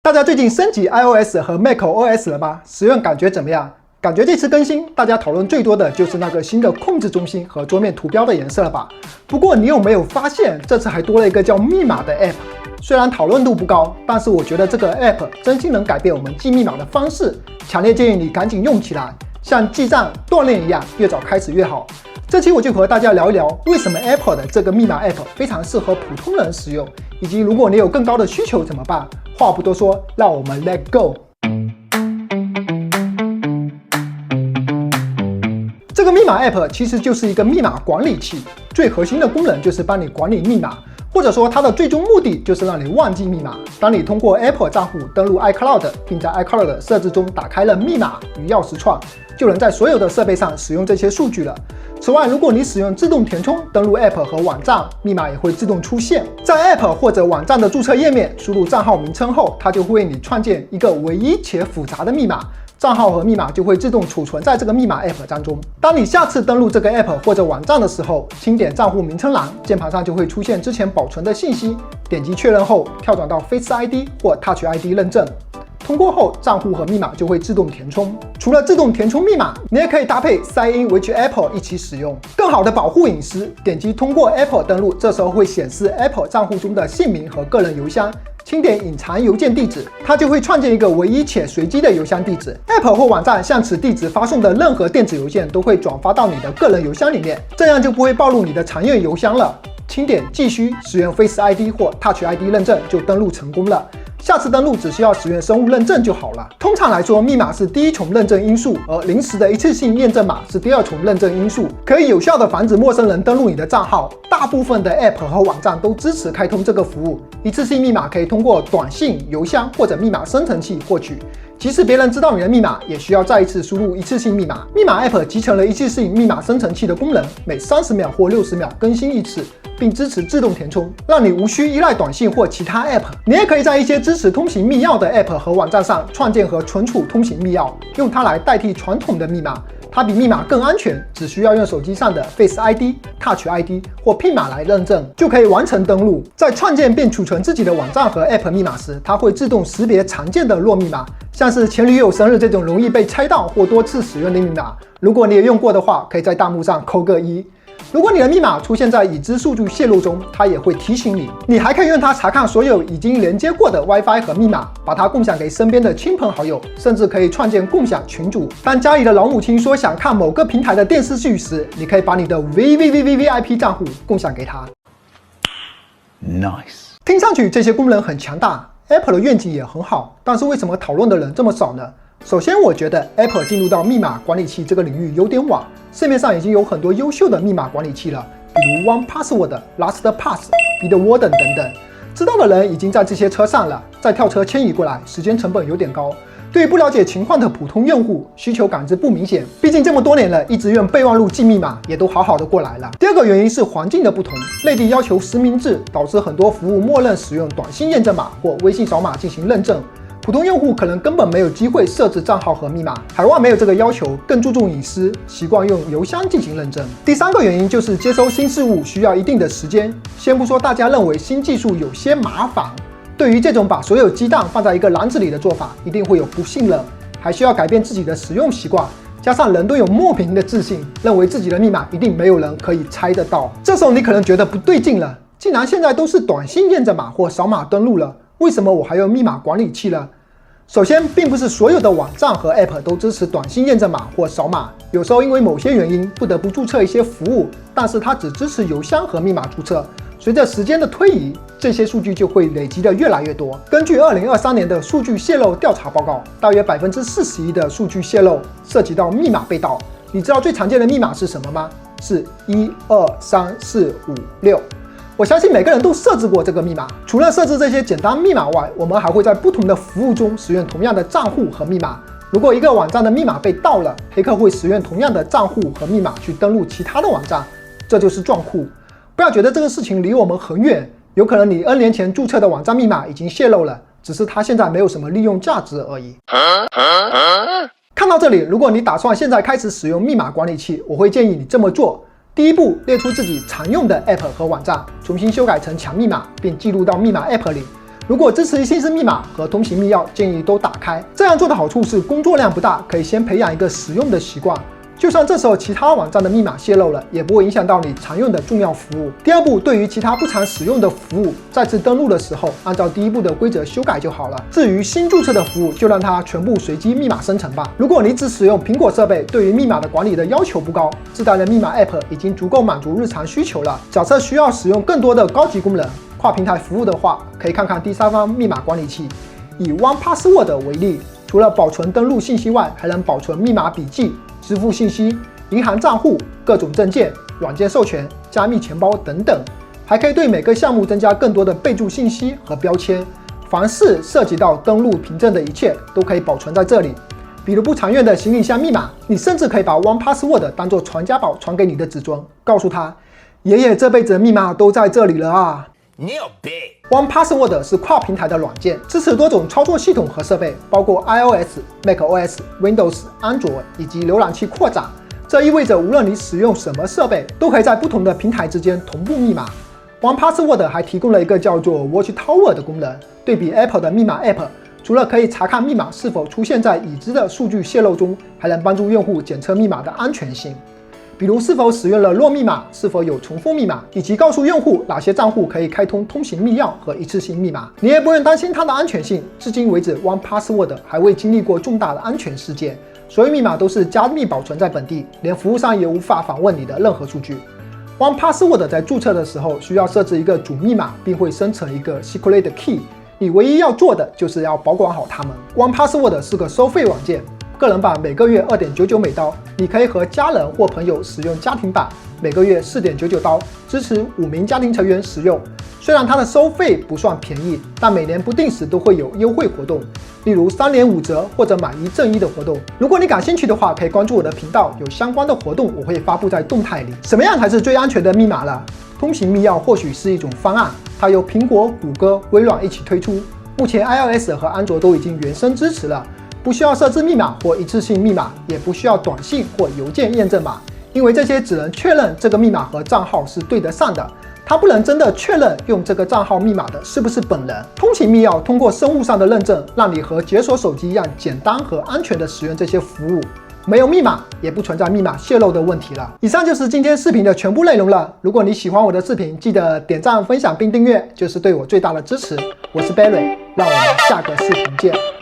大家最近升级 iOS 和 macOS 了吗？使用感觉怎么样？感觉这次更新，大家讨论最多的就是那个新的控制中心和桌面图标的颜色了吧？不过你有没有发现，这次还多了一个叫密码的 App？ 虽然讨论度不高，但是我觉得这个 App 真心能改变我们记密码的方式，强烈建议你赶紧用起来，像记账、锻炼一样，越早开始越好。这期我就和大家聊一聊，为什么 Apple 的这个密码 App 非常适合普通人使用，以及如果你有更高的需求怎么办？话不多说，让我们 Let Go。这个密码 App 其实就是一个密码管理器，最核心的功能就是帮你管理密码，或者说它的最终目的就是让你忘记密码。当你通过 Apple 账户登录 iCloud， 并在 iCloud 的设置中打开了密码与钥匙串，就能在所有的设备上使用这些数据了。此外，如果你使用自动填充登录 App 和网站，密码也会自动出现。在 App 或者网站的注册页面输入账号名称后，它就会为你创建一个唯一且复杂的密码。账号和密码就会自动储存在这个密码 App 当中。当你下次登录这个 App 或者网站的时候，轻点账户名称栏，键盘上就会出现之前保存的信息，点击确认后，跳转到 Face ID 或 Touch ID 认证。通过后，账户和密码就会自动填充。除了自动填充密码，你也可以搭配 Sign in with Apple 一起使用，更好的保护隐私。点击通过 Apple 登录，这时候会显示 Apple 账户中的姓名和个人邮箱。轻点隐藏邮件地址，它就会创建一个唯一且随机的邮箱地址。App 或网站向此地址发送的任何电子邮件都会转发到你的个人邮箱里面，这样就不会暴露你的常用邮箱了。轻点继续，使用 Face ID 或 Touch ID 认证就登录成功了。下次登录只需要使用生物认证就好了。通常来说，密码是第一重认证因素，而临时的一次性验证码是第二重认证因素，可以有效的防止陌生人登录你的账号。大部分的 App 和网站都支持开通这个服务。一次性密码可以通过短信、邮箱或者密码生成器获取。即使别人知道你的密码，也需要再一次输入一次性密码。密码 App 集成了一次性密码生成器的功能，每30秒或60秒更新一次，并支持自动填充，让你无需依赖短信或其他 App。你也可以在一些支持通行密钥的 App 和网站上创建和存储通行密钥，用它来代替传统的密码。它比密码更安全，只需要用手机上的 Face ID、Touch ID 或PIN码来认证，就可以完成登录。在创建并储存自己的网站和 App 密码时，它会自动识别常见的弱密码，像是前女友生日这种容易被猜到或多次使用的密码。如果你也用过的话，可以在弹幕上扣个1。如果你的密码出现在已知数据泄露中，它也会提醒你。你还可以用它查看所有已经连接过的 WiFi 和密码，把它共享给身边的亲朋好友，甚至可以创建共享群组。当家里的老母亲说想看某个平台的电视剧时，你可以把你的 VVVVVIP 账户共享给她。Nice。听上去这些功能很强大 ，Apple 的愿景也很好，但是为什么讨论的人这么少呢？首先，我觉得 Apple 进入到密码管理器这个领域有点晚，市面上已经有很多优秀的密码管理器了，比如 1Password、LastPass、Bitwarden 等等。知道的人已经在这些车上了，再跳车迁移过来，时间成本有点高。对于不了解情况的普通用户，需求感知不明显，毕竟这么多年了，一直用备忘录记密码也都好好的过来了。第二个原因是环境的不同，内地要求实名制，导致很多服务默认使用短信验证码或微信扫码进行认证。普通用户可能根本没有机会设置账号和密码，海外没有这个要求，更注重隐私，习惯用邮箱进行认证。第三个原因就是接收新事物需要一定的时间，先不说大家认为新技术有些麻烦，对于这种把所有鸡蛋放在一个篮子里的做法，一定会有不信任，还需要改变自己的使用习惯，加上人都有莫名的自信，认为自己的密码一定没有人可以猜得到。这时候你可能觉得不对劲了，既然现在都是短信验证码或扫码登录了，为什么我还用密码管理器呢？首先，并不是所有的网站和 App 都支持短信验证码或扫码，有时候因为某些原因不得不注册一些服务，但是它只支持邮箱和密码注册。随着时间的推移，这些数据就会累积的越来越多。根据2023年的数据泄露调查报告，大约41%的数据泄露涉及到密码被盗。你知道最常见的密码是什么吗？是1、2、3、4、5、6。我相信每个人都设置过这个密码。除了设置这些简单密码外，我们还会在不同的服务中使用同样的账户和密码。如果一个网站的密码被盗了，黑客会使用同样的账户和密码去登录其他的网站，这就是撞库。不要觉得这个事情离我们很远，有可能你 N 年前注册的网站密码已经泄露了，只是它现在没有什么利用价值而已。看到这里，如果你打算现在开始使用密码管理器，我会建议你这么做。第一步，列出自己常用的 App 和网站，重新修改成强密码，并记录到密码 App 里。如果支持姓氏密码和通行密钥，建议都打开。这样做的好处是工作量不大，可以先培养一个使用的习惯。就算这时候其他网站的密码泄露了，也不会影响到你常用的重要服务。第二步，对于其他不常使用的服务，再次登录的时候，按照第一步的规则修改就好了。至于新注册的服务，就让它全部随机密码生成吧。如果你只使用苹果设备，对于密码的管理的要求不高，自带的密码 App 已经足够满足日常需求了。假设需要使用更多的高级功能，跨平台服务的话，可以看看第三方密码管理器。以 OnePassword 为例，除了保存登录信息外，还能保存密码笔记、支付信息、银行账户、各种证件、软件授权、加密钱包等等，还可以对每个项目增加更多的备注信息和标签。凡是涉及到登录凭证的一切，都可以保存在这里。比如不常用的行李箱密码，你甚至可以把 OnePassword 当作传家宝传给你的子孙，告诉他，爷爷这辈子的密码都在这里了啊。你有病！ OnePassword 是跨平台的软件，支持多种操作系统和设备，包括 iOS、macOS、Windows、Android 以及浏览器扩展。这意味着无论你使用什么设备，都可以在不同的平台之间同步密码。OnePassword 还提供了一个叫做 Watchtower 的功能，对比 Apple 的密码 App， 除了可以查看密码是否出现在已知的数据泄露中，还能帮助用户检测密码的安全性。比如是否使用了弱密码，是否有重复密码，以及告诉用户哪些账户可以开通通行密钥和一次性密码。你也不用担心它的安全性。至今为止 ，OnePassword 还未经历过重大的安全事件，所有密码都是加密保存在本地，连服务商也无法访问你的任何数据。OnePassword 在注册的时候需要设置一个主密码，并会生成一个 secret key。你唯一要做的就是要保管好它们。OnePassword 是个收费软件。个人版每个月2.99美刀，你可以和家人或朋友使用家庭版，每个月4.99刀，支持5名家庭成员使用。虽然它的收费不算便宜，但每年不定时都会有优惠活动，例如3连5折或者买1赠1的活动。如果你感兴趣的话，可以关注我的频道，有相关的活动我会发布在动态里。什么样才是最安全的密码呢？通行密钥或许是一种方案，它由苹果、谷歌、微软一起推出，目前 iOS 和安卓都已经原生支持了。不需要设置密码或一次性密码，也不需要短信或邮件验证码，因为这些只能确认这个密码和账号是对得上的，它不能真的确认用这个账号密码的是不是本人。通行密钥通过生物上的认证，让你和解锁手机一样简单和安全的使用这些服务，没有密码也不存在密码泄露的问题了。以上就是今天视频的全部内容了。如果你喜欢我的视频，记得点赞、分享并订阅，就是对我最大的支持。我是 Barry，让我们下个视频见。